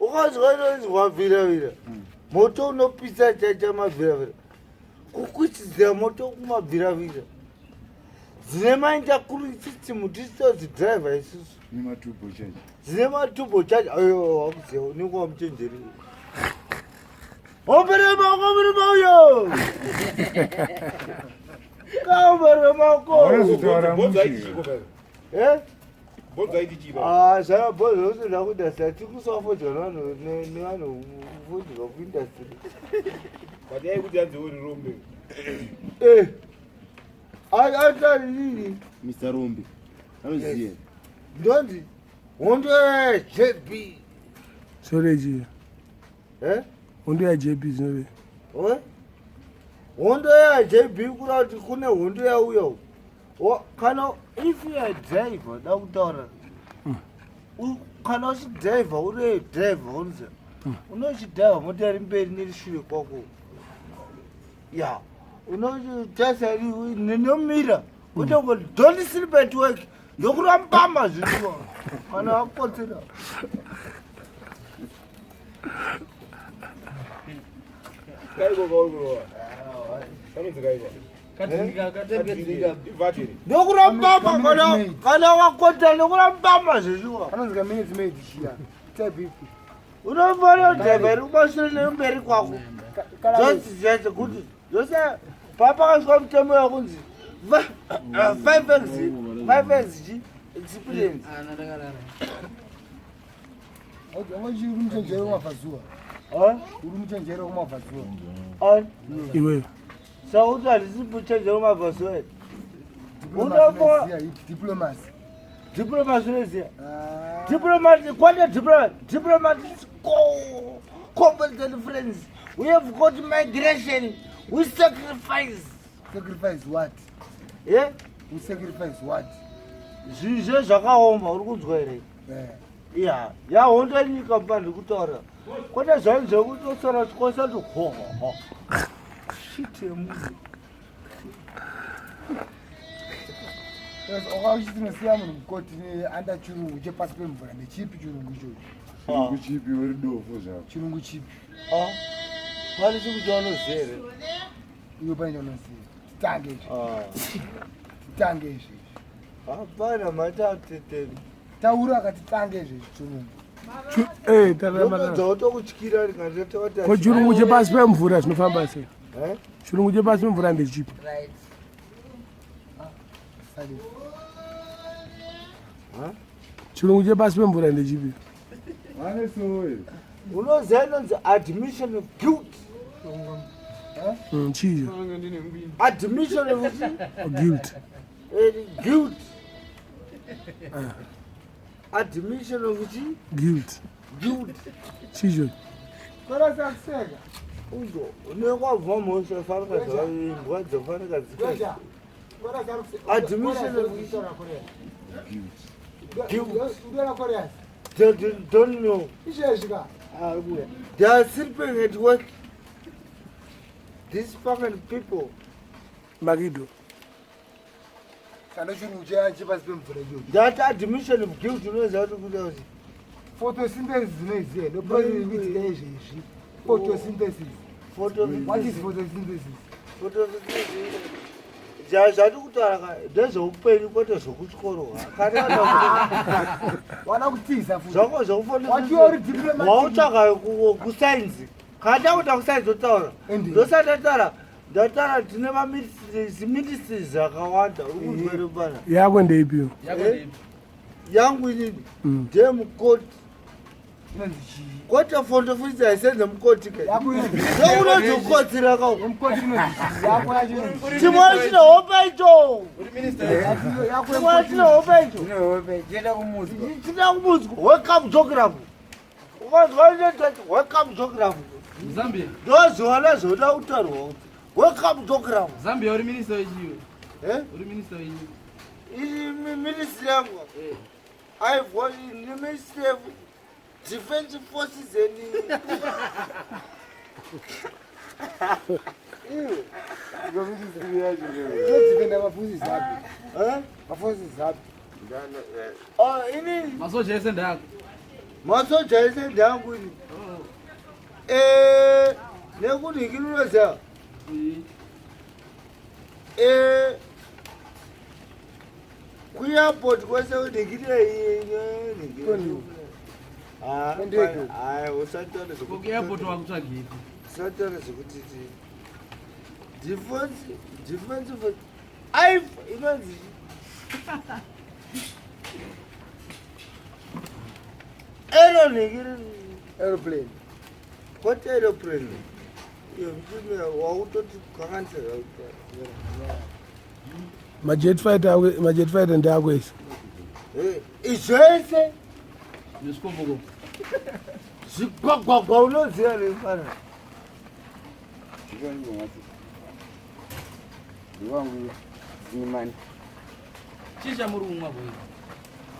Ukazwavira moto unopisa chacha mavhiravira kukwitidza moto kumabhiravira dzine mainja kuru system tisozi driver isusu dzine maturbo charge ayo wakuziva unenge wamuchenjeri operema uyo kaoperema maoko zvakabhodza kuti ndakuindastry tikusafodzwa nevanhu vodzwa kuindastry atariri Mr. Rombe anoziye ndondi hondo JB soreji hondo ya JB zove hondo ya JB kura kuti kune hondo yauya kana if you are driver da kutaura kana uchidriver uri driver unoziva unochidriver motari mberi nerishure kwako ya unotasari nenomira utongo don't sleep at work ndokurambama zviriwa kana wakotsera ndokurambama kana wakotera ndokurambama zviriwa unofanira kudhaivha ubashure nemberi kwako zvose kuti zvose papakasvika mutembo yakunzi 5xg experience iwe sauti handisi muchenjero kumabvazuva diplomasi unoziva diplomati kwata diplomati competent friends we have got migration we sacrifice what zvizve zvakaoma uri kunzwa here ya yahondo nyika mba ndikutaura kwete zvanhu zvekutosora tikosa ti hohoho shit yemunhu wakauchitinosiya munhu mukoti neanda chirungu chepasi pemvura nechipi chirungu ichocho chipi uri dofo zvako chirungu chipi pane chipi chaunoziva here iyo pane chaunoziva titange izvezvi hapana matateteni taura akati tange izvezvi chirungu dzaotokutyira ko chirungu chepasi pemvura zvinofamba sei chirungu chepasi pemvura ndechipi chirungu chepasi pemvura ndechipi unoziva inonzi admission of guilt chiyo admission of guilt guilt admission of guilt chicho karasakuseka uzo unekwabva mhosva fanika zvaimbwa dzofanika dzika admission of guilt don't know they are sleeping at work these fucking people makido kana chirungu chepasi pemvura ichocho that admission of guilt unoziva kuti kuti photosynthesis unoiziva ndopainoitika izvezvi photosynthesis what is photosynthesis zvati kutaura ndezveupenyu kwete zvokutyorwa wana kutiza zvako zvokufanaautsvaga kusainzi kana takuta kusainzi otaura ndosati ndataura tine maministries akawanda uri kunzwere pana yako ndeipiwo yangu inini ndemukoti kwete fondofundisa haisenze mukoti ke ndounozokotsira kao chimwe chine hope icho chimwe chine hope icho china kumudzwa welcome geography ukanzwaitati welcome geography ndoziva nezvoda kutarwa kuti welcome geography Zambia uri minister wechiyo uri minister wechiyo ministry yangu ministry of defense forces and masoja ese ndako masoja ese ndangu ini nekunikirinoza kuairport kwese unikirei kuairport wakutsvagei usataura zvekutiti defense for aiv inonzi aeroplane kwati aeroplane iyo mtume wautoti kakanzera majet fighter ndeakwese izvese nesikomboko zvigwagwagwa unoziva neifana Wangu Zimani. chisha muri kumwa bwe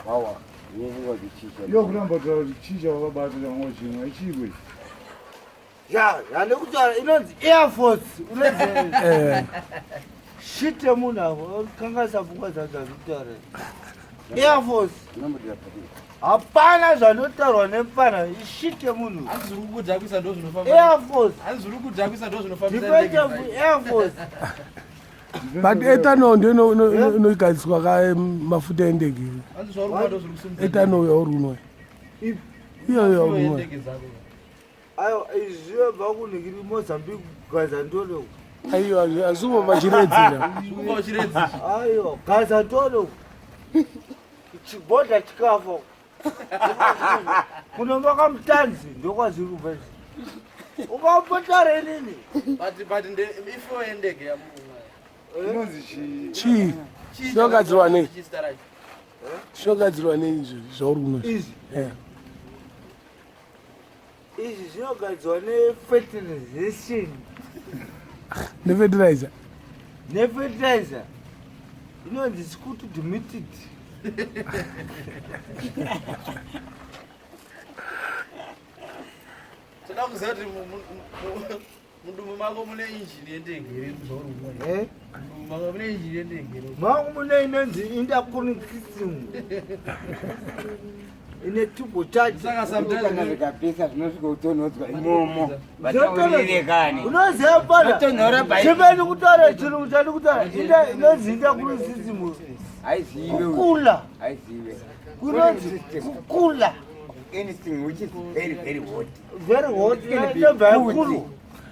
Wawa. Yeye wakichicha. Yo kuramba kuti chicha wakabatira ngochimwe ichibwe. yandekutaura inonzi air force unoziva shit yemunhu avo kangasa pfungwa dzadzazvitaura air force Unambodira pati. hapana zvanotaurwa nemfana ishit yemunhu hanzi zviri kukudhakwisa ndo zvinofamba air force hanzi zviri kudhakwisa ndo zvinofambisa defense of air force but ethanol ndio inoigadziswa ka mafuta endege hanzi zvauri ndo zviri kusumudza ethanol yaurunwa iyo yaurunwa ndege dzako ayo izviyo vakunikiri mozambique gazandolo aiyo azuvo vachiredzera zvikuva uchiredzi ayo gazandolo chibhodha chikafa kunova kamutanzi ndokwazviri kubva ukambotare nini but ifo yendege yamunhu Inonzi chii zvinogadzirwa nei zvinogadzirwa nei izvi zvaurunwa izvi izvi zvinogadzirwa nefertilization nefertilizer nefertilizer inonzi sikuti dimitted toda kuziva kuti mudumbu mako mune injini yendege iri zvaurunwa mudumbu mako mune injini yendege iri mangu mune inonzi intercooling system ine tubo charge saka sometimes kapesa zvinosvika kutonhodzwa imomo. Vataurirekane. unoziva pana Vatonhora bai. chimeni kutaura chirungu chandi kutaura inonzi intercooling system Aizive. kukula Aizive. kunonzi kukula Anything which is very very hot. very hot inobva yakulu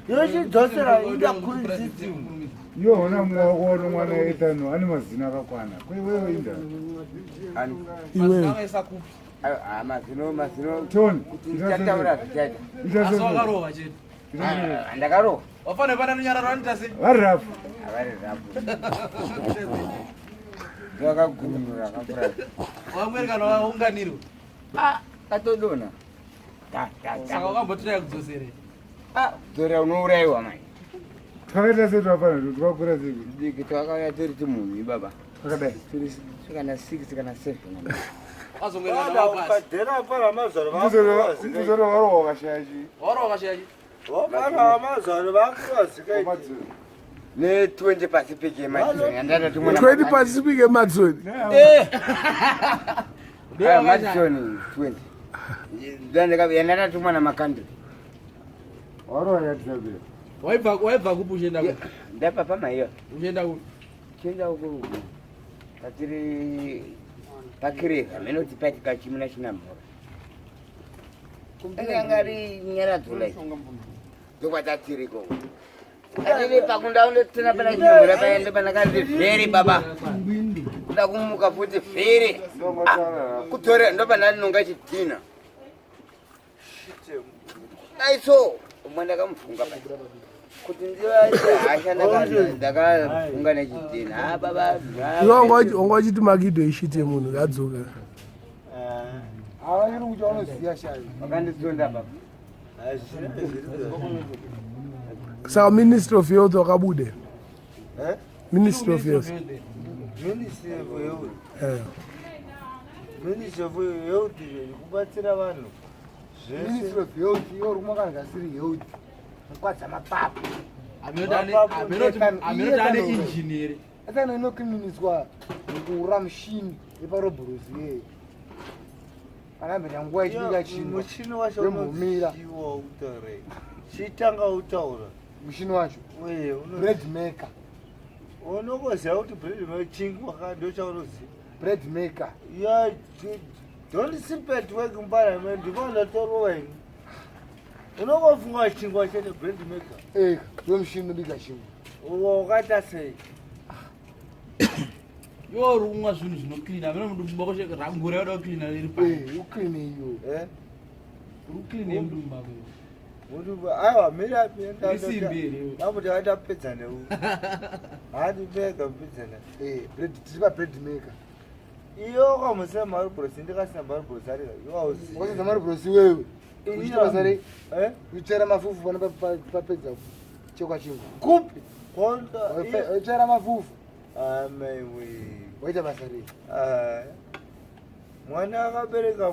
yochidzosera intercooling system Yo ona mwaona mwana etano ane mazina akakwana. Kwewe inda. And iwewe akaisa kupi mazino. Tony. Tataura zvichaita. asi wakarova chete Ndakaro. wafane pana nonyara ranoita sei Harafu. Avari rapo. Vakagumura kapura. wamwerekana waunganiro Katodona. saka wakambotirai kudzosere Dora unouraiwa mai. Takaita setu hapana kuti vakura sei. Diki twakauya tiri timunhu baba. Akadai. Tiri kana 6 kana 7. wazomwerekana Vada wapasi ukadhera pana mazaro Muzoro waro wakashaya chi. wara wakashayachi vapana mazaro vakuvazika Ne 20 pasi peke machini andata tumona. 20 pacific emadzoni Machini 20. Yandata tumona makandri. Waro yatsabe. waibva kupi uchienda ku Ndapa pamaiyo. uchienda ku Chenda uko. Patiri pakireka menoti patika chimuna chinamhora. Ngangari nyara tulai. Ndokwatatiri-ko. Atiri pakunda tena pana chimura paende pana kazi feri baba. Kuda kumuka futi feri. Kutore ndo pana nonga chitina. Aiso umwana kamfunga pa. Kuti ndiwa ashanda ndakafunga nechitina. Baba. ongachiti makido ishite munhu kadzoka havanyiri kuti vanoziva shavi Wakanditsonda baba. saka ministry of health wakabude ministry of health ministry of health Eh. ministry of health kubatsira vanhu ministry of health iyo rumwe kangasiri health mukwadza mapapu amenoti ane injinieri atana inokriminiswa nekuura mushini yeparobhorosi yeye arambe nguwa ichibika chino muchini wacho Wemhumira. unoziwa utaure chitanga utaura mushini wacho uye bread maker unokoziva kuti bread maker chingwa ndochaunoziva bread maker ya don't simpet work in parliament ndivona toroweng unokofunga chingwa chete bread maker wemushini unobika chingwa wakaita sei iwo uri kumwa zvinhu zvinocleana vene mudumbu mako rangura yoda kucleana riri pai ucleane iyo uri kucleana yemudumbu mako aiwa mirapi isimbi here namuti atapedza neu hati pega kupedzana tiri pabread maker iyo kwamusina maribrosi ndikasina maribrosi arika wakasina maribrosi wewe uchita basa rei uchera mafufu pane papedza chekwa chingwa kupi uchera mafufu amaiwe waita basa rei mwana akabereka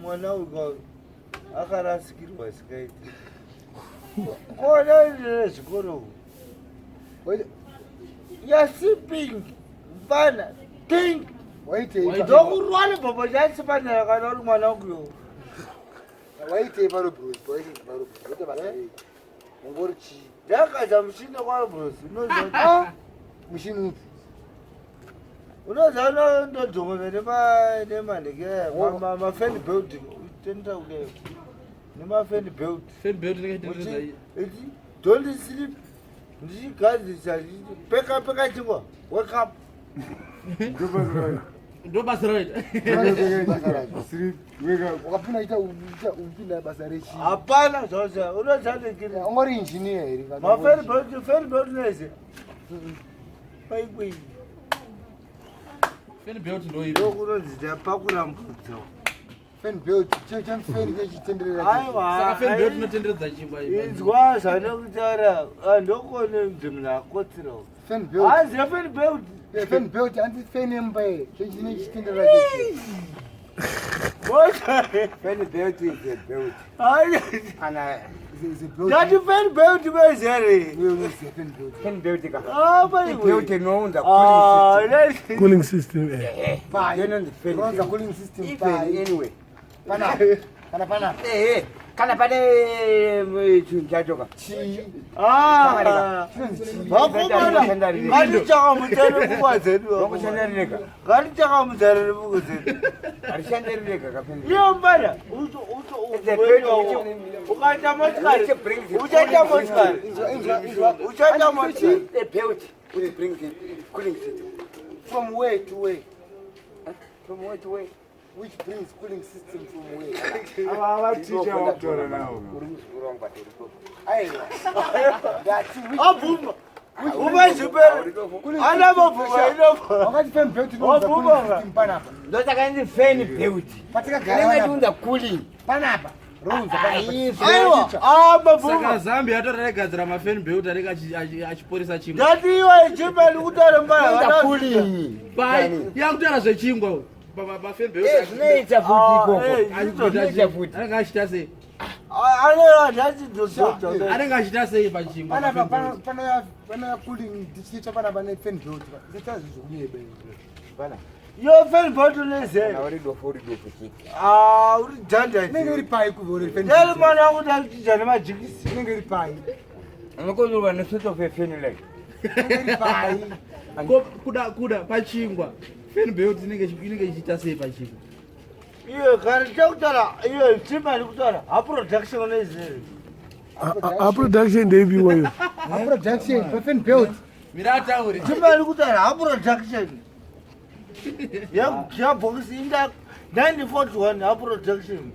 mwana uka akarasikirwa sikaiti kona zvikoro yasiping mfana ting waitei ndokurwani baba chasipanera kana uri mwana ukuyo waitei parobrosi waita basa rei ungori chii ndakaza mushini kwarobrosi mushini upi unoziva ndodhongoza nemanheke mafeni building tenda kudayo nemafeni build don't sleep ndichigadzisa peka chingwa wake up ndo basa raita wakapinda upinda basa rechi hapana zvose unozandikiri ungori injiniya here mafeni build neze paikwei feni belt ndo ndokunonzita pakurambudzo fan belt chamfeni kechitenderera saka feni belt inotenderedza chingwa inzwa zvanokutaura andokone kuti munhu akotsirawo fan belt haziva feni build fan belt handi fan emba chechine chitenderera chechi Fan belt is a belt. Dati fan belt bezere. Fan belt ka. Bait belt no the Cooling system. Pa yena the fan. Ronza cooling system Anyway. Pana Kana pane chunjajoka. vakomana ngatichaka mutsare pfungwa dzedu Nokushandarika. ngatichaka mutsare pfungwa dzedu Arishandarika kapende. iyo mbada ukaita motikari uchaita motikari uchaita motikari The belt will bring the cooling system. from where to where From where to where? which brings cooling system from where avaticha vakutaura navo Wrong but it abvuma umezvipere anamabvuma inobva wakati fan belt Wabvuma. cooling system panapa Ndotaka ndi fan belt. patakagara Kana panapa unda cooling. panapa ronza aiwa mabvuma saka zambia atora aigadzira mafeni belt anenge achiporesa chingwa ndati iwe chimani kutaura mbara Cooling. yakutaura zvechingwa mafeni belt Zvinoita futi ikoko. anenge achita sei anenge achita sei pachingwa panapa panaya cooling tichiita panapa ne fan belt zita zvizokunebe pana yo feni bhoto nezero Na uri dofo chiki. uri janja inenge iri pai kuvhore fan ndari belt mwana akuti akuchija nemajikisi inenge iri pai Unokozurwa nesoto fefeni like. inenge iri pai kuda pachingwa feni belt inenge ichiita sei pachingwa iwe kana chakutaura iwe chimani kutaura haproduction nezero A production ndeyipiwayo. production fan belt mira ataure chimani kutaura haproduction yabhokisi inda 941 haproduction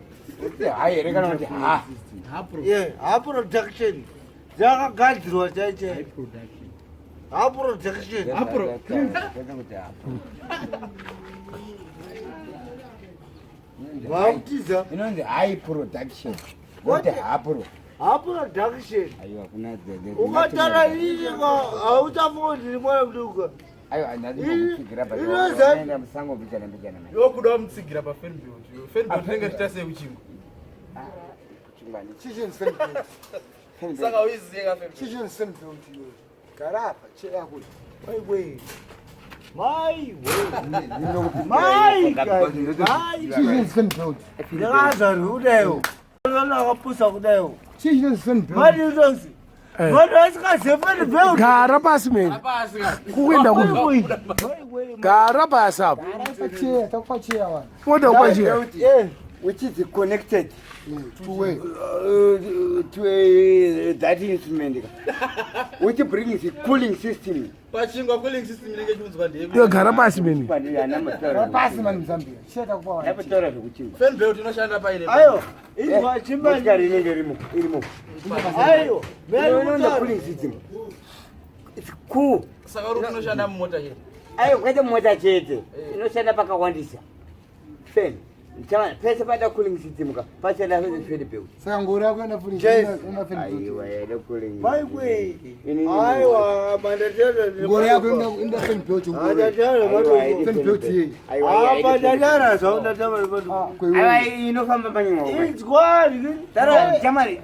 Hai rekana kuti ha. haproduction dzakagadzirwa chaichai production haproduction vakutiza Inonzi high production. What hapro? haproduction Aiwa kuna ukatara iika hauchafundi mwana muduka Aiwa anadi kufikiria bado. Inoza- Nenda msango bichana. yokuda wamutsigira pafeni belt feni belt inenge ichiita sei kuchingwa Chimbani. chichen fan belt saka uiziye kafeni chichen fan belt gara apa cheyako waiwei Mai, mai, ndakaza rudeo ndakapusa kudeo mari utozi vanhu vasikazefani beu gara pasi meni kukuenda kuno gara pasi apo moda kwachia which is connected to that instrument which brings the cooling system. pachingwa cooling system inenge chiunzwa ndemi yo gara pasi meni Napataura zvekuchingwa. fan belt inoshanda paine ayo izwa chimba Motikari inenge irimo. ayo Unoona cooling system. It's cool. saka uri kunoshanda mumota here Ayo kwete mota chete inoshanda pakawandisa. Fan. Pese pada cooling system ka pachana fan belt. Saka ngori yako ina Aiwa yada cooling. mai kwe aiwa mandatero ngori yako ina fan belt mandatero fan belt ye mandatero zvaunatama Aiwa inofamba panyuma. izwa Tara jamari.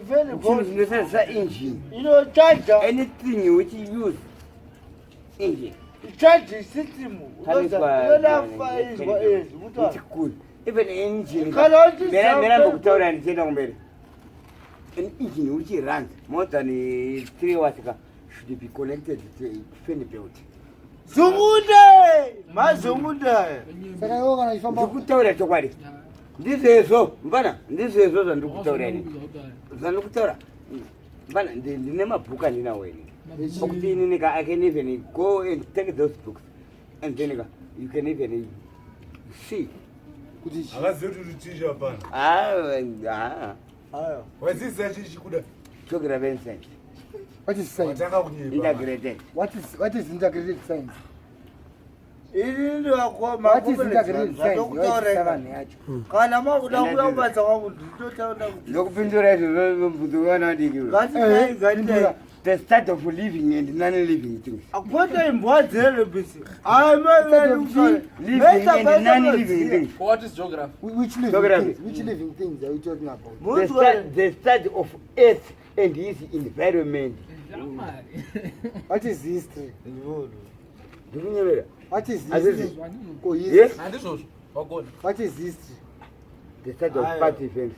very good Inosensa engine. inochaja Anything which you use engine. charge system It's cool. Even engine. Mera mbokutaura ndichenda kumberi. An engine which runs more than 3 hours should be connected to a fan belt. zungude mazungude saka iwo kana ifamba Ndikutaura chokwadi. Ndizezvo mbana ndizezvo zvandikutaura ini. Zvandikutaura mbana ndine mabhuku andinawo ini. Okuti inini I can even go and take those books and then you can even see. kuti Akaziva kuti ticha pana. ayo Wadzidza chichi kuda. Geography and science. what is science Watanga kunyipa. Integrated. what is integrated science ini ndiwakoma what is integrated science ndokutaureka kana makuda kuyakubatsa kwangu nditotaura kuti Ndokupindura izvo mbudzukana ndiki. gandai The start of living and non-living things. akwata imbwa dzere bisi Living and non-living things. what is geography which Geography. living things are you talking about The study of earth and its environment. what is history Ndikunyemera. what is Azizi. history ko Yes. history handizvozvo wagona what is history The study of Aye. past events.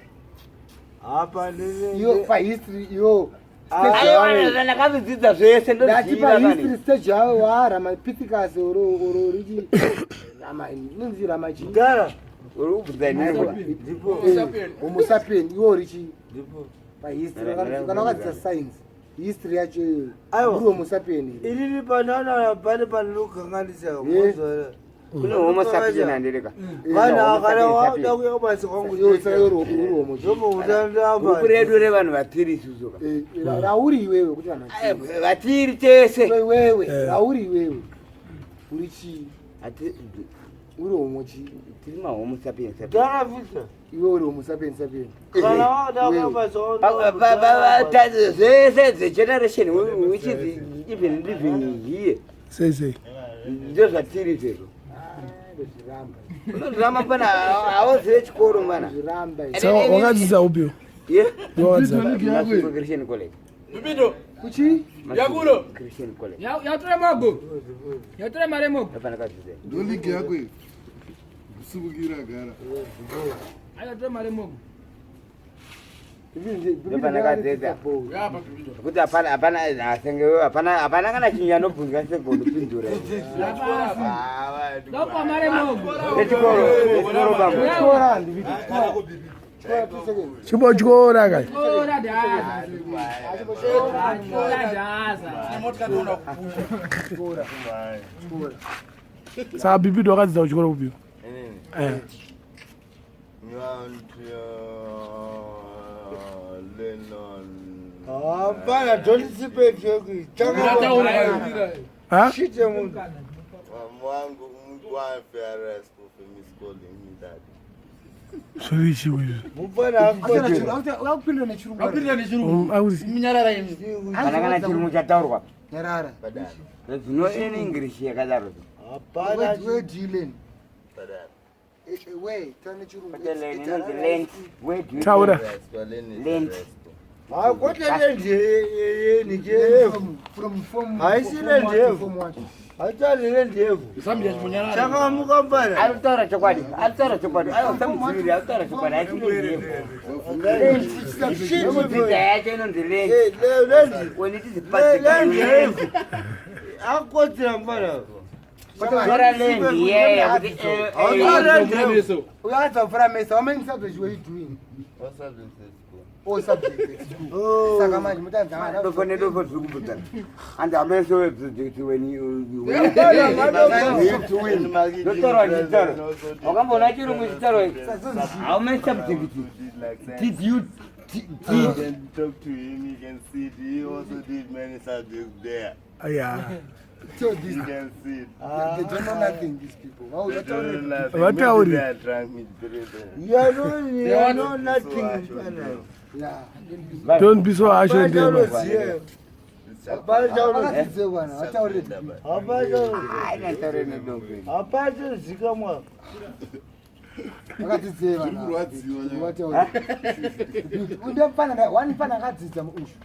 apa yo pa history yo Aiwa ndakavidzidza zvese ndati pa history ndoziva. stage yawo warama piticus oro richi rama ninzi rama chi gara Uri kubvunza inini. homo sapien iwo richi ndipo pa history kana wakadzidza science history yacho Aiwa. uri homo sapien ilili panana pane panolukanganisika mozora Kune homo sapien handireka. vanhu akana wauda kuya kubatsa kwangu yo saka uri homo zvomo utandamba Ukuredu revanhu vatiri isusu. rauri iwewe kuti vanhu Vatiri tese. wewe rauri iwewe uri chi Ati uri homo chi tiri mahomo sapien sapien. ndakavisa iwe uri homo sapien sapien kana wauda kuya kubatsa Zvese dzegeneration which is even living here. sei Ndizvo zvatiri izvezvo. Unozviramba pana hauzive chikoro mana. zviramba saka wakadzidza upio Ye? wakadzidza Christian college. mupindo kuchi yakuno Christian college. yatora mogo yatora mare mogo Hapana kadzidza. Ndoligi yako iyi. Kusubukira gara. ayatora mare mogo Kuti hapana asengewe hapana kana chinhu anobvunzwa segondopindura. dopa mare mogo Nechikoro bambo. chikora ndiviti chibochikora kai chikora daza chikora daza motikari unoda kupusha saka bibido wakadzidza kuchikora upio hapana dontisipetyoki chite munhu Wangu mtu arrest for miscalling me that. zvovichiwi mufana wakupindira nechirungu apirira nechirungu minyarara imi Hapana kana chirungu chataurwa. nyarara Zvino in English yakadaro. hapana where do you learn But where tana chirungu Where do you taura Lent. hakwete nendiyeni jefu from Haisi lendi yevu. from what Achari ndievu. Zambia chimunyana. Chaka mukambara. Alitaura chokwadi. Alitaura chokwadi. Ayo samuziviri alitaura chokwadi. Achiri. Yokudzidza yacho inonzilengi. When it is practical. Akodzera mbara. Kutora lendi yeah. We are to from Mesa. How many subjects were you doing? What subject is school? All subjects. Saka manje mutanzana. Dokone doko zvikubudza. And ameso when you Have to win. Doctor Chitaro. Wakambona chirungu Chitaro. How many subjects did you You can talk to him, you can see it. He also did many subjects there. Yeah. So this, You can see it. they don't know nothing, these people. How They you don't know nothing. What Maybe are they we? are trying me to do that. You know nothing. Yeah. Don't be so harsh on them. Vakadzidze bwana, vataurire. Apate zikamwa. Vakadzidze bwana. Vataurire. Wanifana akadzidza muushu.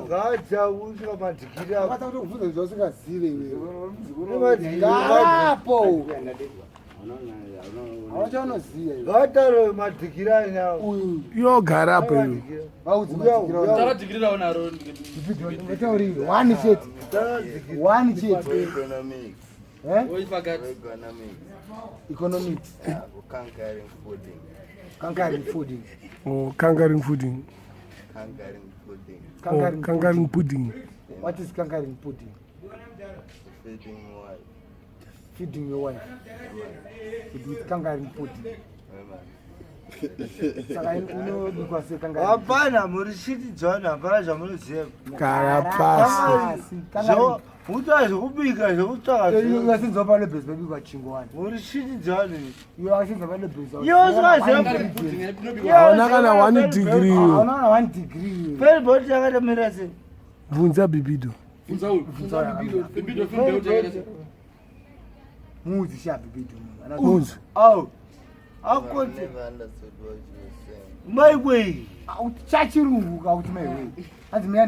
Gacha usika madhikiri ako. Vakatakuti kubvunza zvausingazive iwewe. Garapo. Hauchaunoziva iwe. Gataro madhikiri anyao. Uyu. Yo, garapo. Vaudzi madhikiri awo. Takadzikirira naro. Vataurire. One chete. One chete. Economics. What forget? Economics. Economics. Conquering fooding. Conquering fooding. Oh, kangaroo pudding. Conquering fooding. Oh, kangaroo pudding. What is conquering pudding? Feeding wife. Feeding your wife. It is conquering pudding. Saka unobikwa sei conquering? Hapana muri shiti John hapana zvamunoziva. Karapasi. Muta zvekubika zvekutsvaka. Yasinzwa pano bhesi babikwa chingowani. Muri shiti John. Iwe wasinzwa pano bhesi. Iwe usikaziva. Hauna kana 1 degree. Hauna 1 degree. Feriboti yakatomira sei? Bvunza bibido. Funza uyu. Bibido funde utekele. Mudzi shabibido. Bvunza. Au. I Akonze. never understood what you were saying. My way. Chachirungu kauti my way. And me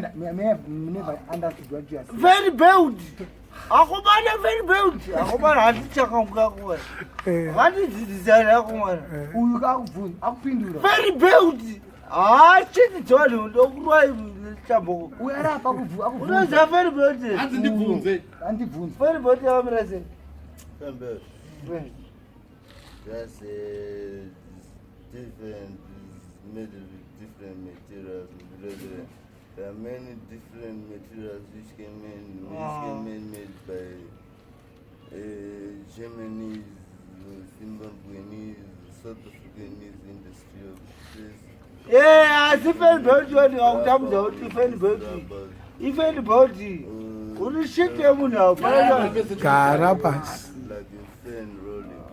never understood what you are saying. Very build. Akubana very build. Akubana handichakamuka kuwe. Handidzidzisana akumana. Uyu kakubvunza akupindura. Very build. Chiti John ndokurwa chambo. Uyu arapa akubvunza. Unoziva very build. Hanzi ndibvunze. Andibvunza. Very build yakamira sei? Remember, just different made with different materials. There are many different materials which came made by Germany's, Zimbabweanese, South Africanese industry of this. Yeah, asi feriboti wakutamuza kuti feriboti. Iferiboti. Uri shiti yemunhu hapana. Karapasi. Like a fan rolling.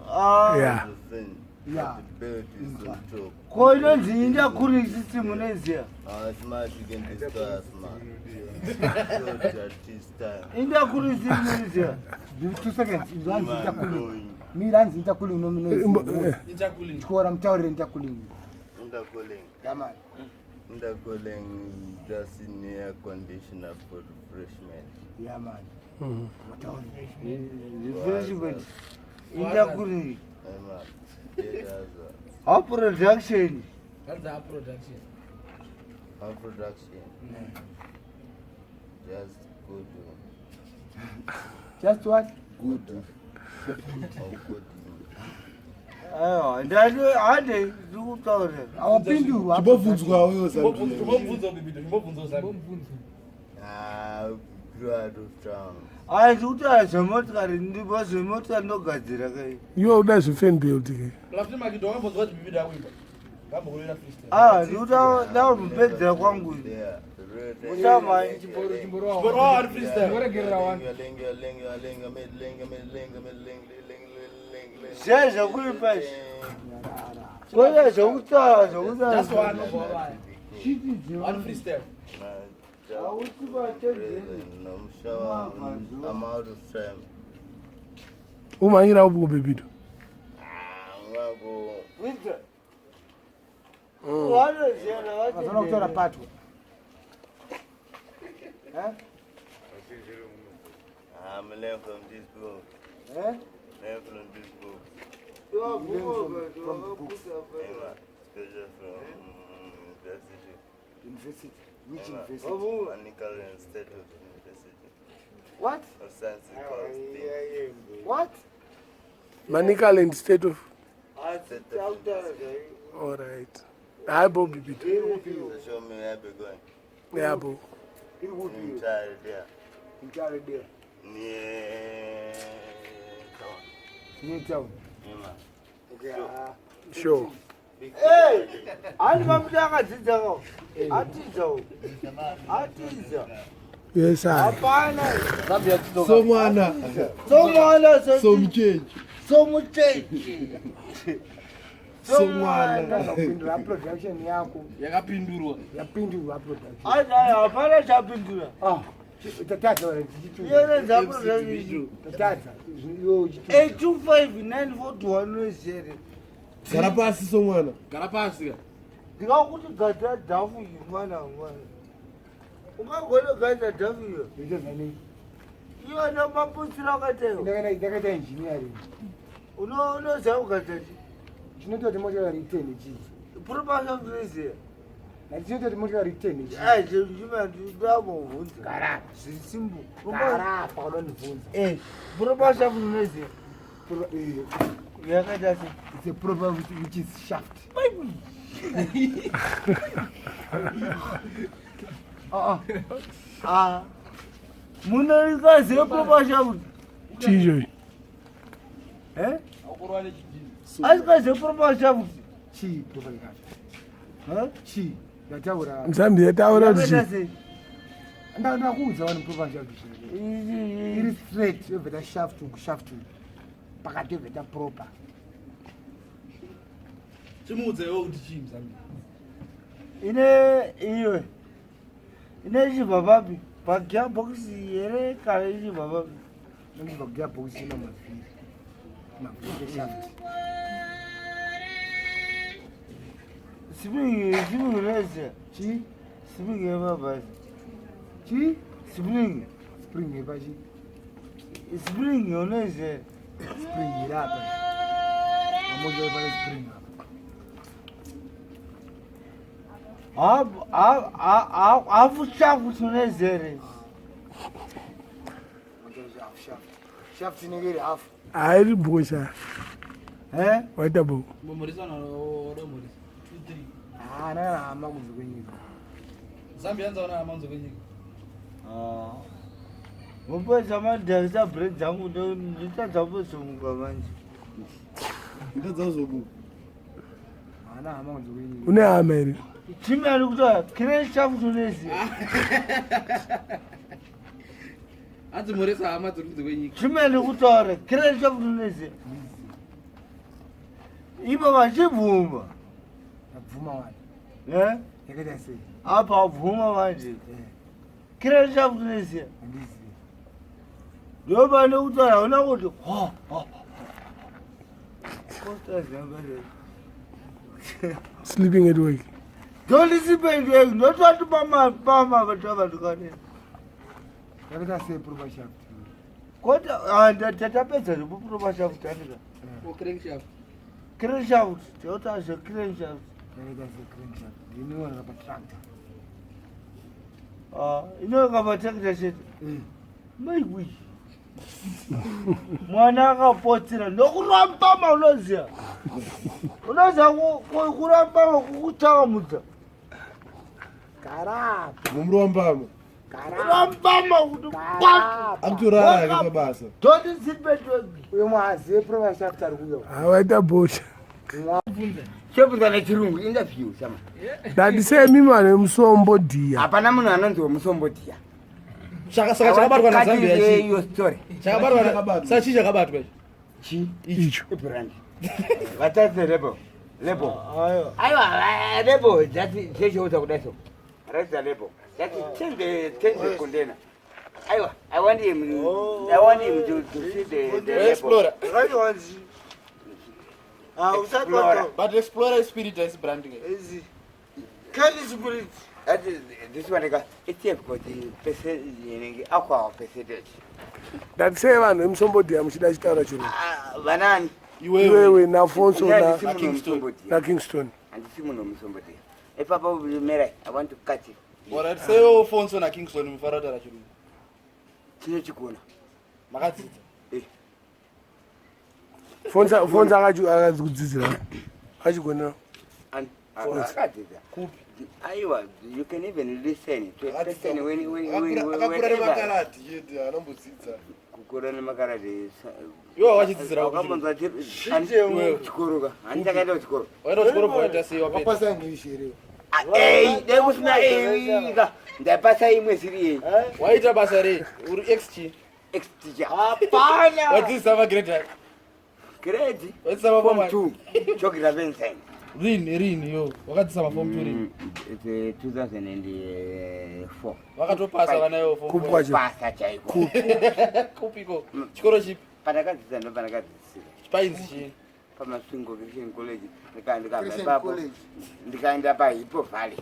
Yeah. The fan. Yeah. The belt is on top. Ko inonzi indakuri system unoziva. Smart, you can discuss, man. Indakuri system unoziva. 2 seconds. Man, going. Mira hanzi nitakulinga nominozi. Ichakulinga. Chikora mutaurire nitakulinga. Undercooling. Undercooling just in air conditioner for refreshment. Yeah man. Mutaurire. Refreshment. Indakuri. Our production. That's our production. production. Just good. Just what? Good. Or good. Ndani hade ndikutaura. Awapindurwa. Chibobvunzwa wewe Chibobvunzo bibido. Chibobvunzo zami. Grew out of town. Ndikutaura zvemotokari ndipo zvemotokari ndogadzira kai. Iwe uda zvefan build ke. Lapti makido wambozwa kuti bibido akuimba. Ngambokulera freestyle. Ndikutaura ndakupedzera kwangu. There. Chama Chimboro wao ari freestyle. Ngoregerera wani. zvezvo kuri pashi. Kwete zvokutaura zvokutaura. Just one over. One freestyle. I'm out of time. Umanyira ubuko bebido. Kazana kutora patwa. I'm learning from this book. Eh? Learn from this book. Scripture from university. University. Which Emma, university? Manical and State of University. What? Of Science and Cost. What? Manicaland State of. State of University. All right. Hi, Bobby. So show me where we're going. Yeah, Bo. It would be In China there. in China there. Near town. Near town. Emma. Okay. Sure. Hey, ani mamutaka dzidza atiza Yes, I. hapana Somwana. somwana Somchange. somuchechi Ndakapindura production yako. yakapindurwa Yapindura production. ai hapana chapindura Tatata wala chichitu. yere dzapindura Tatata. Yo chichitu. 825941 zere Gara pasi somwana. gara pasi ka ndikakuti gadha dhafu iyi mwana mwana ungagona gadha dhafu iyo Ndito zane. iyona maputsiro akateyo Ndakaita engineering. unoziva kugadhachi Chinototi motikari 10 chichi. puropasa kuziziya Chinototi motikari 10 chichi. ai zvimandidavovhunza Gara. zviri simbu Gara pakanondibvunza. puropasa kunoziya yakaita se It's a proper which is shaft. munarikazive puropasa kuti Chijo. akurwa nechidini asikazive puropasa kuti Chi proper shaft. Chi. Ndataura. Mzambi yataura yakaita kuti. sei Ndakuudza vanhu proper shaft. Iri straight yobveta shaft to shaft. Pakati yobveta proper. chimuudzewo kuti chii mzambi ine iwe ine chibva papi pagearbox here kana ichibva papi Ndibva gearbox ina mavhiri. Mavhiri shaft. spring rese Chi. spring yepabasi Chi. spring Spring yepachi. spring yonoise Spring irapa. Amoja yepane spring apa. hafu shafu tunezere Shaft inenge iri half. Hairi bosha. Waita bo. mumorisana oda morisa 2 3 Nana hama kunze kwenyika. zambi yanzaona amanzo kwenyika mupedza madhakisa break dzangu nditadzakuzomuka manje ndadzazobuka Nana hama kunze kwenyika. Une hama here. chimi ari kutaa kire shafu tunezi adzi morisa hama dziri kunze kwenyika chimi ari kutaura kire shafu tunezi ivo vachibvuma Abvuma wani. Yakaita sei? apa bvuma manje kire shafu tunezi Handizivi. ndopane kutaura una kuti Sleeping at work. ndondisipendeki ndototi pamavatovandukane Yakaita sei proper shaft? kota tatapedza zvepupuromashafutanika crankshaft cranshaft tautazve cranshaft Yakaita sei crankshaft. Ndinoona patractor. inoka patakita chete maiwi mwana akapotsira nokurambama unoziva kurambama kukutsamudza Garapa. Mumurambama. kurambama kuti Akutorara yake pabasa. ndondisipendeki Uyo mwazive proper shaft ari kuyo. Waita bosha. chebvunza nechirungu interview chama Ndatisemi mane musombo dia. hapana munhu anonzi wemusombodiya saka chakabatwa nazambia chii iyo story chakabatwa saka chii chakabatwa chi Icho. ibrand vatadze lebo aiwa lebo dzati zvezveuza kudaiso radza lebo dzati change the container aiwa I want him to see the lebo explorer raiwanzi but explorer spirit is branding Calibrate. This one, it's got the percentage, alcohol percentage. Ndatiseve vanhu vemusombodi muchida chitaura chiro. Banani. Iwewe naFonso na Kingston. And the Simon of somebody. If Papa will be married, I want to cut it. What I say, Fonso na Kingston, Mufarada. Chikuna. Magazzi. Fonso akadzidzira. Achigona. And you can even listen to a person when You are watching this. Hey, there was my the Pasai Messi. Why is a Basari? XG. What is our greater? Crazy. What's our woman? Chocolate Vincent. Rin, you. What's some form to It's 2004. What to pass on a Kupiko. Scholarship. Panagat and Panagat. Spice. From a single college. The kind of by Hippo Valley.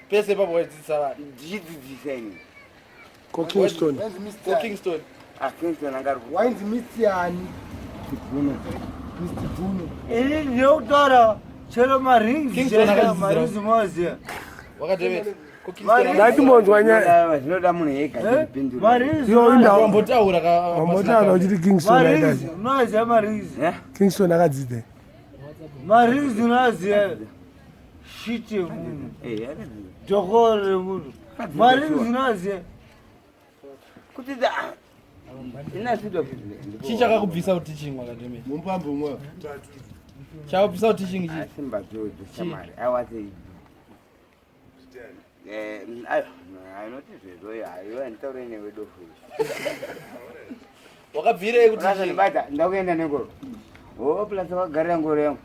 Pese Papa, what's design. Kingston. Kingston. Kingston, I got Wines Mistiani. Mr. Bruno. Ele deu dora. Chelo Marinho. Kingston Marinho Mozia. What do you Ndati monzi wanya. Zvinoda munhu ega Marinho. Yo indawo. Wambotaura uchiti Kingston Marinho. akazi. Noziya Marinho. Kingston akadzidze. Marinho noziya. Shit munhu. Jokore munhu. Marinho noziya. Kuti da. Ina sido. Chichakakubvisa kuteaching wakademe. Mumpambo mwa. Chakubvisa kuteaching ichi. Simba to the summary. I was I noticed it. I went to any way. Wakabvire kuteaching. Ndakuenda neko. Oh, plus wakagara ngoro yangu.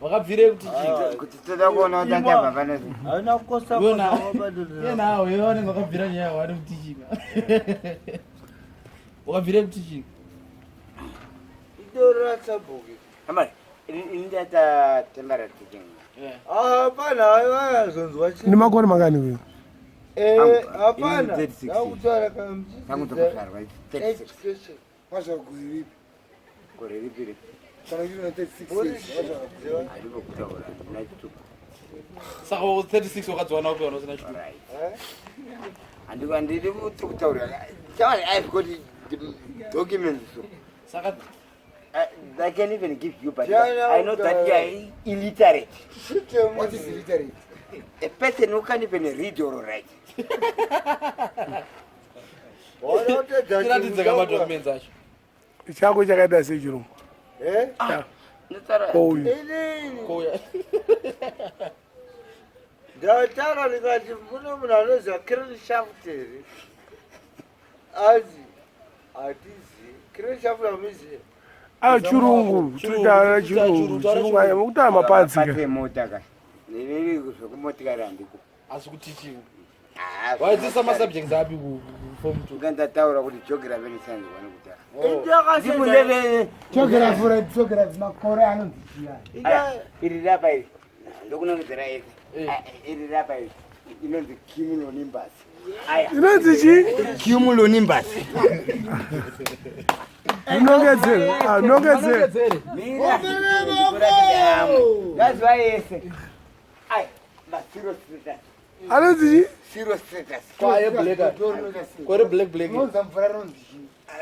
Wakabvire kuteaching. Kuti toda kuona utanga baba. Haina kukosa Yona. kwa Yena wewe wakabvira nyaya wari kuteaching. Wakabvire kuteaching. Idora sabuki. Amari, indata tembara teaching. Hapana, wazonzwa chini. Ni makore mangani wewe? Hapana. Nakutwara Tangu tokusarwa 36. Washa kuiripi. Kore ripiri. Kana kino 36. Alipo kutaura. Saka 36 wakadzwana uko unosina chitu. Andiri kutaura. Chawari I've got the documents. Saka I can even give you, but I know that you are illiterate. What is illiterate? A person who can't even read or write. tiratidze kama documents acho. Chako chakaita sechirungu. Kouyu. Kouya. Ndatara ndikati mune munhu anoziva Kirenshaft here. Azi hatizivi. Kirenshaft hamizivi. Chirungu. Tutaura chirungu. Chirungu aya mukutaura mapatsika. Pate mota ka. Nini kumotikari handiko. Asi kuteaching. Waidzisa masubjects api form 2. Ngandataura kuti geography and science Geography makore anonzichira. Iri rapa iri. Ndokunongedzera iri. Iri rapa iri. Inonzi cumulonimbus. Inonzi chi? Cumulonimbus. Nongedzere. Nongedzere. That's why I say. Zero status. Anonzi chi? Zero status. Kwaye black. Kore black. Nonza mvura nonzichi.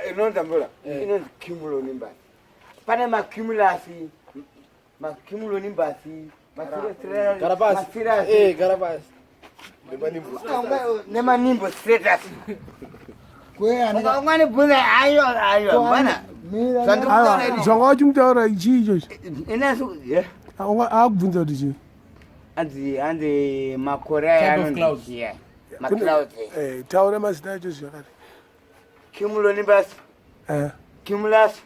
Inonza mvura. Inonzi cumulonimbus. Pane macumulasi. Macumulonimbus. Garabas. Garabas. Nemanimbo status. Kweya Ngani buna ayo bana. Zvanga wachimutaura ichi ichochi. Inasu akubvunza kuti chii? Anzi makore anondiziya. Maclouds. Taura mazita acho zvakati. Cumulonimbus. Cumulus.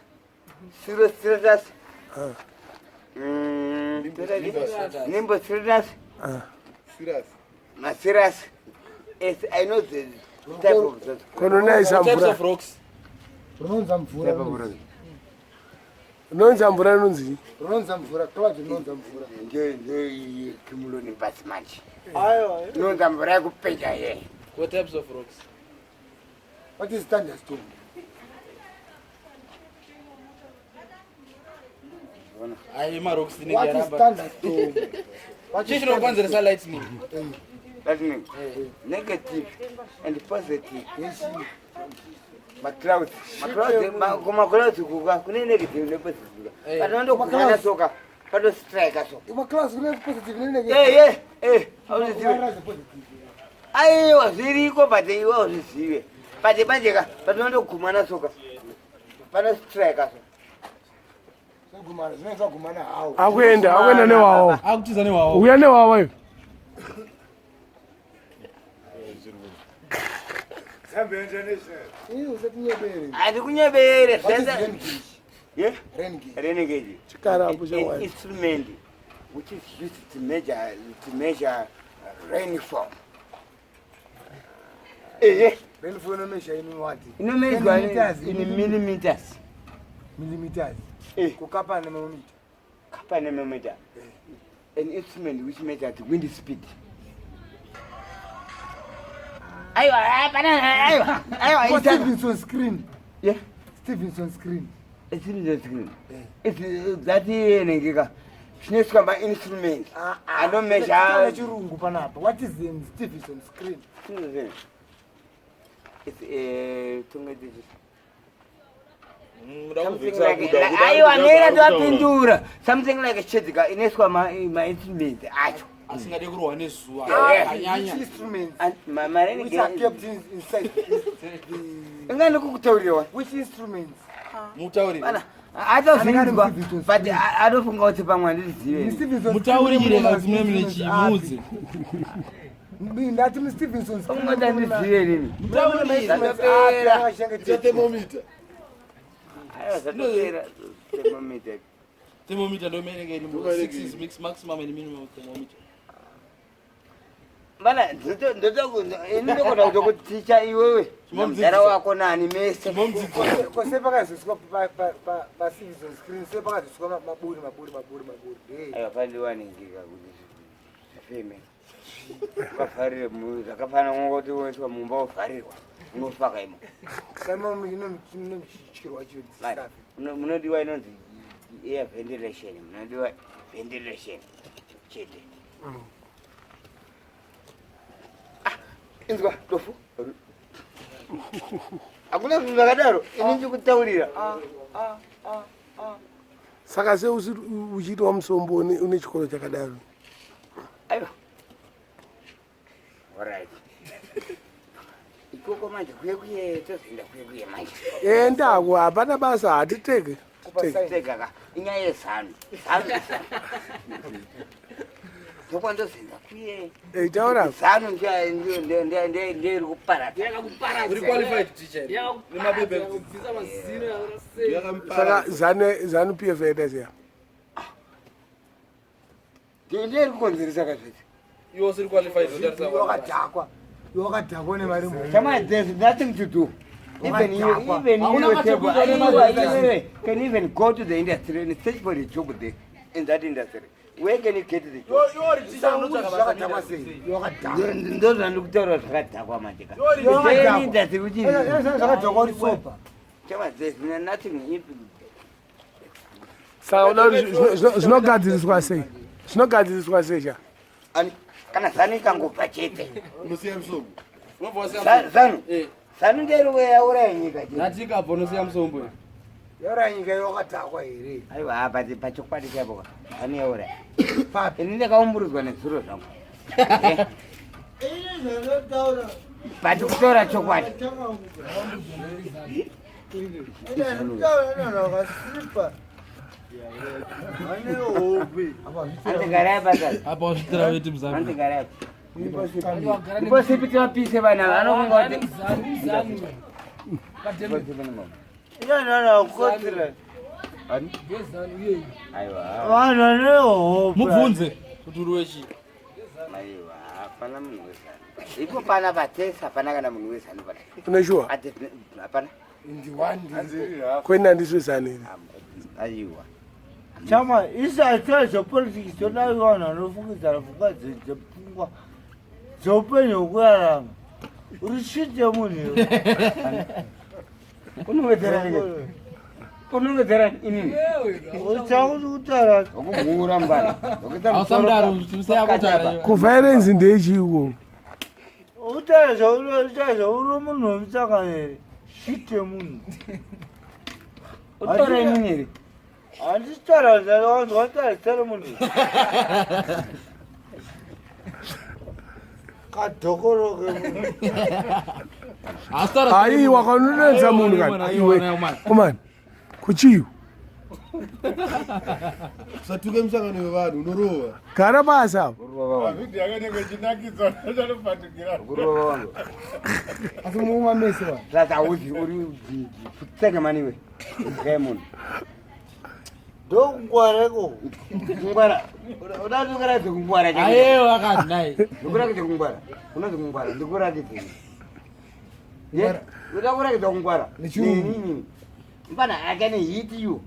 Cirrus stratus. Nimbus stratus. Cirrus. I know the type of that. Kono naisa Types mvura. of rocks. Nonza mvura. Nonza mvura nonzi. Ronza mvura, Claude nonza mvura. Ndio kimuloni basi manje. Ayo. Nonza mvura yakupenya ye. What types of rocks? What is thunderstorm? Aye, my rocks didn't What get is up. thunderstorm? What Chief is no kwanza thunderstorm? lightning. That means negative and positive. Maclouds. Maclouds kune negative ne positive. Panondo kumana soka. Pano strike aso. Uma classune positive ne negative. Auziziwe. Aiwa zviriko pate iwe auziziwe. Pate pajeka panondo kumana soka. Pano strike aso. Gumana, zvinenge gumana hawo. Akwenda newawo. Akutiza newawo. Uya newawo iwe. Zambia International. Iyo usatinyebere. Andi kunyebere. What is renegade? Yeah? Renegade. Renegade. Chikara An pusha. instrument which is used to measure rainfall. Rainfall no measure in what? Millimeters. Millimeters. Kukapa na millimeter. Kapa na millimeter. An instrument which measures wind speed. Aywa. Stevenson screen. Yeah. Stevenson screen. Stevenson screen. It's that nengika. Shneswa by instrument. I don't measure. Chirungu panapa. What is the Stevenson screen? It's something like a chedika ineswa my instrument. Asingade kurohwa nezuva. Which instruments? Which are kept inside Ngani kukutauriwa? Which instruments? Mutauri. Atozvinzwa but adofunga kuti pamwe andizive. Mutaurire lazima mune chimuzi. Ndati Stevenson screen. Ungoda ndizive nini? Thermometer. Thermometer. Thermometer ndo menenge iri 6 is mix maximum and minimum thermometer. Bana ndotokunda kutokuticha iwewe. Mzara wako nani mese. Kose pakaziswa pa Stevenson screen se pakaziswa maburi. Ayo pandi waningika kuti feme. Kafarire mu zakafana ngoti wetwa mumba ofarirwa. Unofaka imo. Kama mino chirwa chiyo. Munodiwa inonzi air ventilation. Munodiwa ventilation. Chete. Inzwa tofu. Akuna zvinhu zvakadaro ini ndikutaurira. Saka se uchitwa musombo une chikoro chakadaro. Aiwa. Alright. Ikoko manje kuye tozinda kuye manje. Ndako hapana basa hatiteke. Kupasiteka ka inyaya yezano. Ndokwandozinda kuye. Taura. Zano ndiye kupara. Uri qualified teacher. Nemabebe kudzisa mazino Saka zanu PF edasiya. Ndiye kukonzeresa kazviti. You also qualified to that. Wakadhakwa nemari mwe. Chama, there's nothing to do. Even you can even go to the industry and search for a job there in that industry. Where can you get the job? Those are looked at as Rakataka Magica. Industry which is Chama, there's nothing. Saka zvinogadziswa sei? Zvinogadziswa sei? And kana zani kangobva chete. Unosiya musombo. Zanu ndero yaura nyika chete. Natika bonosiya musombo. Yaura nyika yakadhakwa here. Aiwa apa pachokwadi chapo. Ani yaura. Papi ini ndakaumburudzwa nezuro zvangu. Pati kutora chokwadi. Antigara basa. Apa usitira wetu mzangu. Antigara. Ipo sipita pise bana vanokungote. No, kotira. Ani? Aiwa. Vana nehope. Mubvunze kuti uri wechi. Aiwa, hapana munhu wezano. Ipo pana patesa hapana kana munhu wezano pana. Uneshua? Hapana. Kwenda ndiswe zaniri. aiwa chama isathe zepolitics tonayiwana nofungidzana pfungwa dzepfungwa dzeupenyu hwekuyarama uri shite munhu kunongedzera inini chakuti kutara okuguura mbala kuviolence ndeyechiko utara zvauri munhu wemusanganeri shite munhu utora inini ri handitara watara zitare munhu kadhokoroke munhu aiwa kanonedza munhu kani iwe komani kuchiyo usatuke musangano wevanhu unorova gara basa Vhidhi yakanenge chinakidzwa chanopatikira. kurova wangu asi muuma mese wa sasa uzi uri tsenge maniwe ugaye munhu ndokungwareko kungwara udatokeraze kungwara ayewo akati naye ndikurakidze kungwara unozi kungwara ndikurakidze udakurakidza kungwara nini mbana I can hit you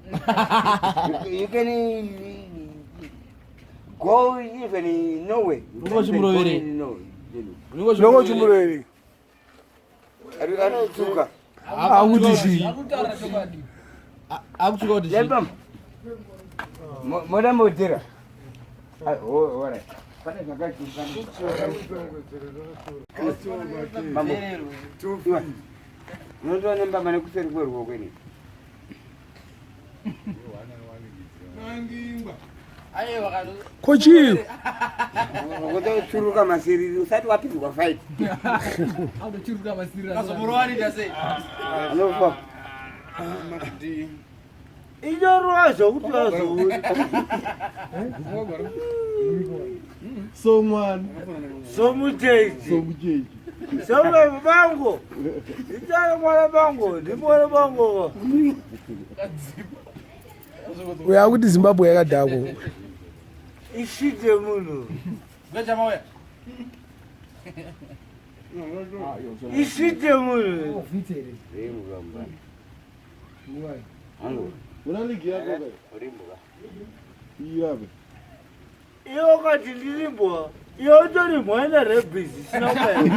you can go even nowhere loko chimureri anotsuka akutishi akutsvuka kuti yebam moda modera ora pane unotoone mbama nekuseri kweruko kwene kuchiyo kutochuruka masiriri usati wapinzwa fight autochuruka masirira kazomurowanita sei anofa inyorwa zvokuti vazouri somuteji somwe bango nditare mwana bango ndimwana bango uyakuti zimbabwe yakadhako ishite munhu ngechamauya ishite munhu vitere Una ligi yako be? Iyabe. iwo kati ndirimbwa iwo torimbwa ine rebhisi sinokwai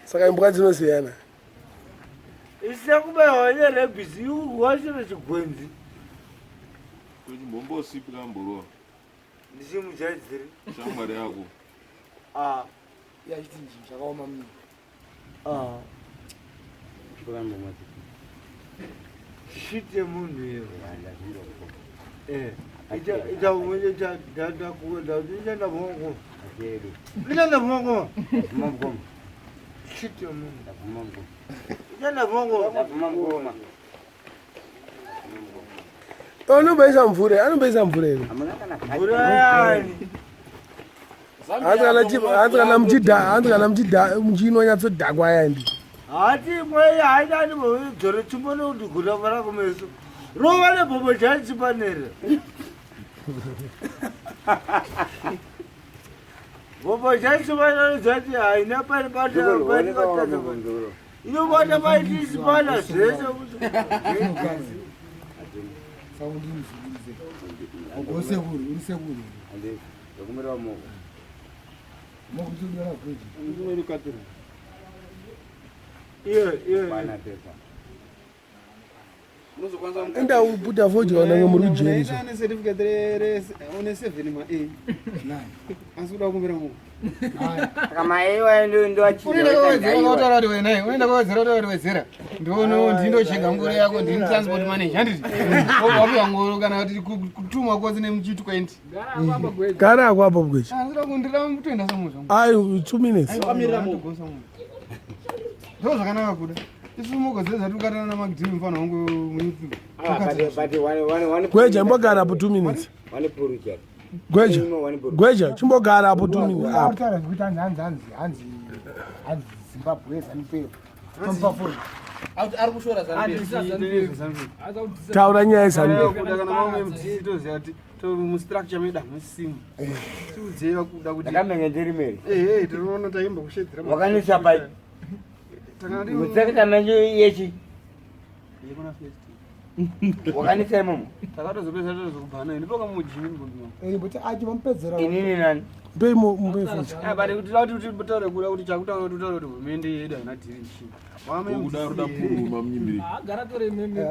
saka imbwa dzinosiyana isekubewa ine rebhisi iwashire chigwenzi Chimbombosi plamboro. ndichimujaidziri Shamwari yako. yachiti zvakaoma muni shite munhu iyo ichaenda vongo shite munhu ichaenda vongo anombaisa mvura anombaisa mvura ino mvura yani hanzi kana muchinonyatsodhakwa yandi hati mwai haidani dzore chimbone kuti guta vara kumeso rova nebhobo chaichipanere bhobo chaichipanere dzati haina pani patinotata inobata paitisipana zvese usekuru uri sekuru ndokumira moko mokutudora bridge enda uputa foji wanange muri ujeniso certificate une 7 ma asi kuda kumbira moko kama iwa ndo unoenda kwawedzera kuti wedzera ndindochega ngoro yako ndini transport manager handiti wapiwa ngoro kana kuti kutumwa kwose nemuchitu 20 gara akwapa bwechi asida kundira toenda samuzva ai 2 minutes ndo zvakanaka kuda isumuko dzezati ukatana namagdini mufana wangu muyoutube gweja imbogara apo 2 minutes gweja chimbogara apo 2 minutes apo taura zvekuti hanzi zimbabwe zanupero tomupafoni ari kushora taura nyaya yezanupe kana mamwe mdzisi toziva kuti mustructure meda musimu tiudzeva kuda kuti ndakamenge ndiri meri tinoona taimba kushedzera wakanisa pai mudzakita menje yechi Yekona first. Wakanisa imomo. Takatozopesa tozokubhana ndipoka mujini mbombi. But achivampedzera Inini nani? mpemo mbefuti Bari kuti lauti kuti mutaure kula kuti chakutaura kuti utaure kuti hurumende yedu haina dhiri nchini. Kuda puruma mnyimbiri. Agara tore meme.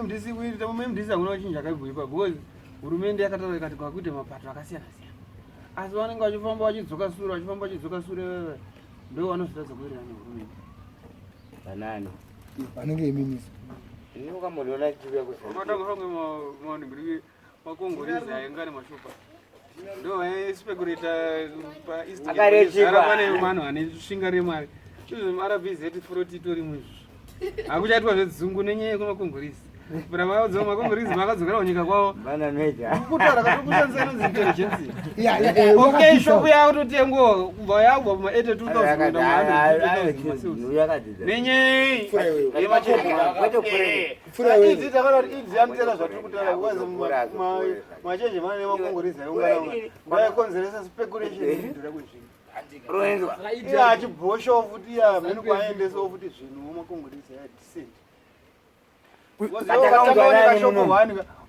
MDC kuita MDC hakuna kuchinja kaibhuyi pa because hurumende yakataura ikati kwakuite mapato akasiyana siyana. Asi vanenge vachifamba vachidzoka sure ndio vanozvitadza kuwirirana nehurumende. Banani. vanenge iminisi Ukamboona chive kusema. Matangofanga mawaningiri makongorezi aingane mashopa. Ndio speculate pa East. Akarechipa. Pane mano ane shinga remari. Chizo mara visit froti tori muzvi. Akuchaitwa zvedzungu nenyaya kumakongorezi. Bra vadzo makongorezi vakadzokera kunyika kwavo. Bana meja. Kutaura kuti kushandisa intelligence. yeah Okay, shop yawo totengo kubva yagwa kuma 82,000. Uyakadzidza. Nenyei. Idzi takarati idzi amtera zvatiri kutaura kwazi macheche mane makongorezi aungana. Vaikonzeresa speculation ndira kuzvinhu. Roenzwa. Iya achibhosho futi ya mhenu kwaendesa futi zvinhu makongorezi ya decent.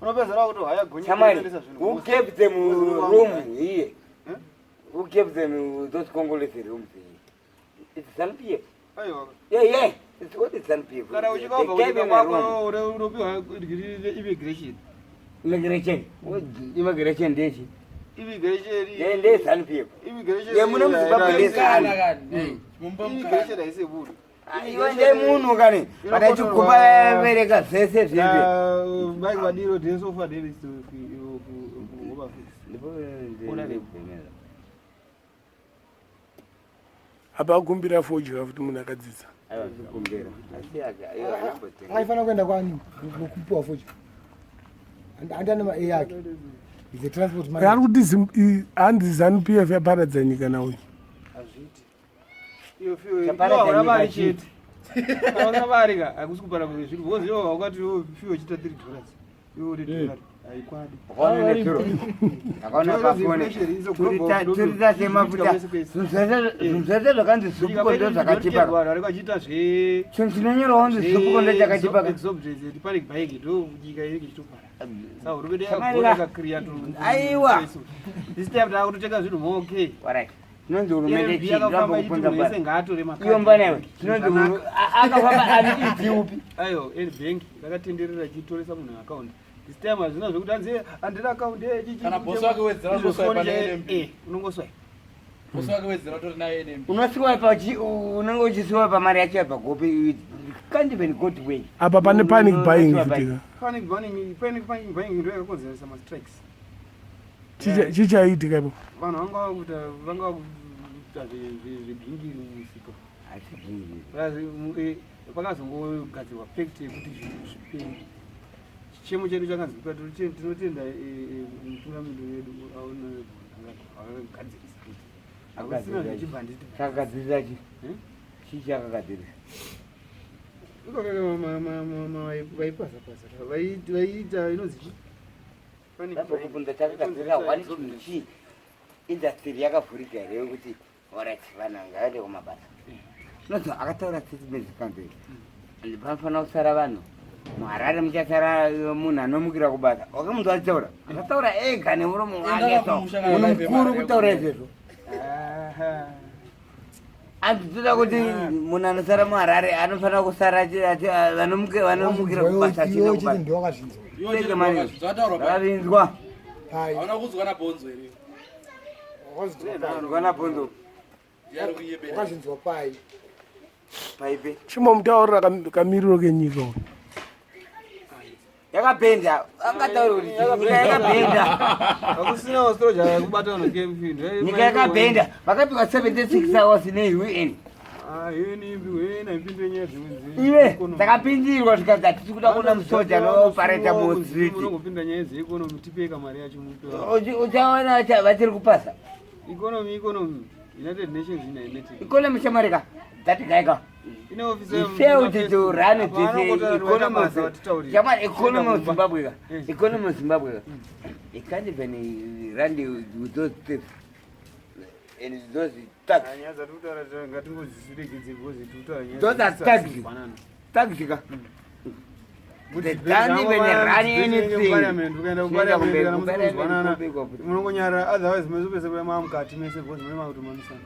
Unopezera kuti haya Samari, who kept them room here? Who kept them those Congolese rooms here? It's some people. Yeah. It's what is some people. Kana uchikabva kunyika kwako unopiwa immigration. Immigration. Immigration ndechi. Immigration. They some people. Immigration. Yeah, muna mzimbabwe Immigration haisi budi. Iwe ndiye munhu kani. Vakachikupa vereka zvese zvipi. Bai vadiro denso for daily to over apakumbira fojika kuti munhu akadzidza Kumbera. aifana kuenda kwani nokupiwa fojika andana ma yake is the transport man ari kuti handi ZANU-PF yaparadza nyika nawo azviti. Iyo fiyo vari chete. Kana varika hakusi kupara kuti zviri because iwo wakati fiyo chita $3. Iwo $3. Haikwadi. Akaona pafone. Turita semafuta. Zvese zvakanzi supuko ndo zvakatipa. Vari vachiita zve Chinonyorowo kunzi supuko ndo chakatipa. Panic bike ndo nyika inenge ichitopara. Saka hurumende yakagora ikakiriya to. Aiwa. This time takutotenga zvinhu okay. Alright. Tinonzi hurumende yakafamba ichitore ngaatore makati. Iyo mbanawe. Tinonzi akafamba ari idziupi. Ayo bank rakatenderera ichitoresa munhu account. This time hazvina zvekuti anzi andina account yechichi. Kana bosi wake wedzera ndoswa pane NMB. Unongoswa. Bosi wake wedzera tori naye NMB. Unosiwa unenge uchisiwa pamari yacho pagopi. Can't even go to way. apa pane panic buying kutika Panic buying ndo yakakonzeresa ma-strikes. chichaitika ipo Vanhu vanga kuita zvegingiri mumusika. Pakazongogadzirwa pact yekuti zvipeni. Chichemo chedu chakanzi tinotenda mutungamiri wedu akagadzirisa. Akagadzirisa chi? Chichi akagadzirisa. Vaipasa vaiita inonzi chi? Kubvunza chakagadzirira wani chi industry yakavhurika here yekuti alright vanhu ngavaende kumabasa. Nozo akataura statement kamberi. And panofanira kusara vanhu. muHarare muchasara munhu anomukira kubasa. Wakamunzwa achitaura? Akataura ega nemuromo wake so. Munhu mukuru kutaura izvozvo. Anditoda kuti munhu anosara muHarare anofanira kusara vanomukira kubasa chino kubasa. Zvavinzwa. Hauna kuzwa nabhonzo here. Kuzwa nabhonzo. wakazvinzwa pai Paipe. chimomutaurira kamiriro kenyika Yakapenda. Akataura kuti nyika yakapenda. Hakusina stroja yakubata vanhu kemfield. Nyika yakapenda. Vakapika 76 hours neUN. Iwe takapindirwa tikati tirikuda kuona musoja nopareta mustreet. Unongopinda nyaya dzeeconomy tipeka mari yacho mupe. Uchaona vatiri kupasa. Economy United Nations ina United. Economy shamarika tatikaika. Ine officer failed to run this economy. Jamani, economy of Zimbabwe. Economy of Zimbabwe. It can't even run with those things. And those tax. Those are tax. Tax. They can't even run anything. Munongonyara otherwise mezopese kwema mukati mese because mune makutomanisana.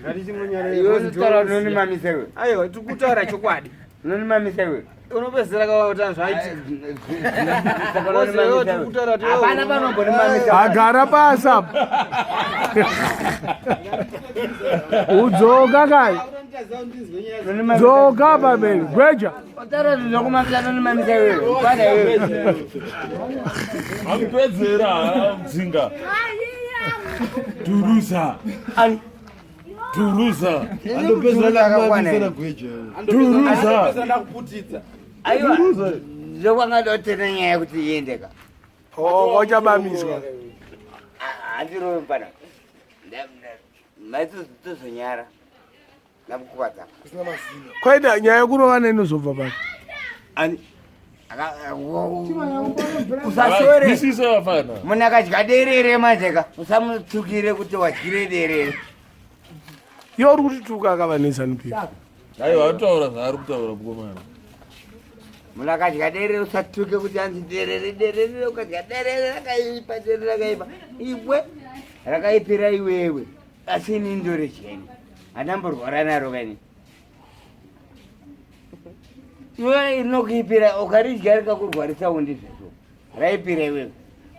Ngatichingonyara. Iwe taura noni mamisewe. Aiwa tikutaura chokwadi. Noni mamisewe. Unopezera kautana zvaiti. Hapana panomboni mamisewe. Agara pasa. Udzoka kai. Dzoka babeli. Gweja. Taura zvokumamisa noni mamisewe. Kwada iwe. Amupedzera mzinga. Turusa. Turusa. Turusa. Aiwa. Zvokwangada kutenda nyaya yekuti iendeka. Kwachabamiswa. Handirovi pana. Maitso tozonyara. Ndakukuvadza. Kwaita nyaya yekurova nenozobva pano. Usasore. Munhu akadya derere majeka. Usamutukire kuti wadyire derere. Iye uri kutituka akava neZANU-PF. Aiwa ataura zvaari kutaura mukomana. Munhu akadya derere usatuke kuti anzi derere ukadya derere rakaipa. Iwe rakaipira iwewe. Asi ini ndore cheni. Andamborwara naro kani. Iwe inokuipira ukaridya rikakurwarisawo ndizvo. Raipira iwewe.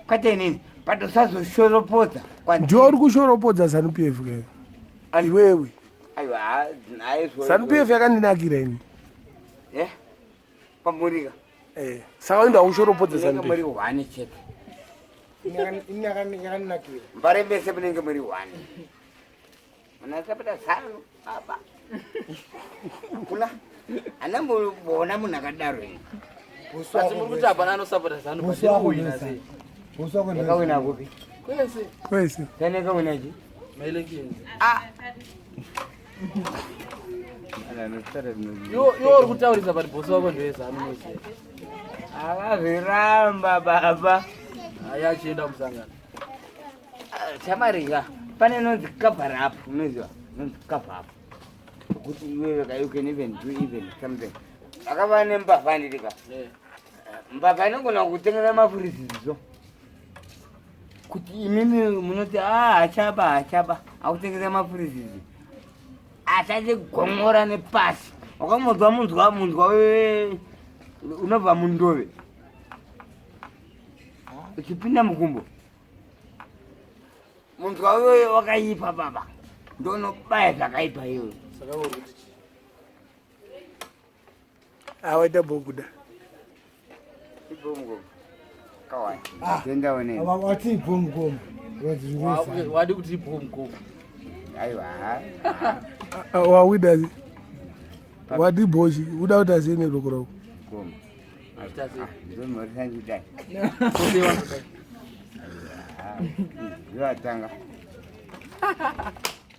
Kwete nini? Patosazoshoropodza. Ndiwe uri kushoropodza ZANU-PF kai. Iwewe. Aiwa, ZANU-PF yakandinakira ini. Pamurika. Saka enda ushoropodza ZANU-PF. Muri 1 chete. Yakandinakira. Mbare mese munenge muri 1. Munasapata 5 baba. Kuna anambona munhu akadaro ini. Asi muri kuti hapana anosapota ZANU-PF kuwina sei. Yakawina kupi? Kwese. Taneka winaji? Maelekezo. Iwo uri kutaurisa pati bosi wako ndeweZANU sei. Akazviramba baba. Haya achienda musangano. Chamarika. Pane nonzi cover up, unoziva? Nonzi cover up. Kuti iwewe you can even do even something. Akava nembavha ndirika. Mbavha inogona kutengera mafurizizo. Kuti imimi munoti achaba. Akutengera mafurizizo. Achachigomora nepasi. Wakamuzwa munzwa wewe unobva mundove. Uchipinda mukumbo. Munzwa wewe wakaipa baba. Ndonobaya zvakaipa iwe. Saka uri kuti Awaita bokuda. Ibomgo. Kawai. Tenda one. Wati bomgo. wadi kuti ibomgo. Aiwa. Wawida. Wadi boshi. Uda utazine lokoro. Kom. Achitaze. Ndono risanji dai. Kodi wangu dai. Yo atanga.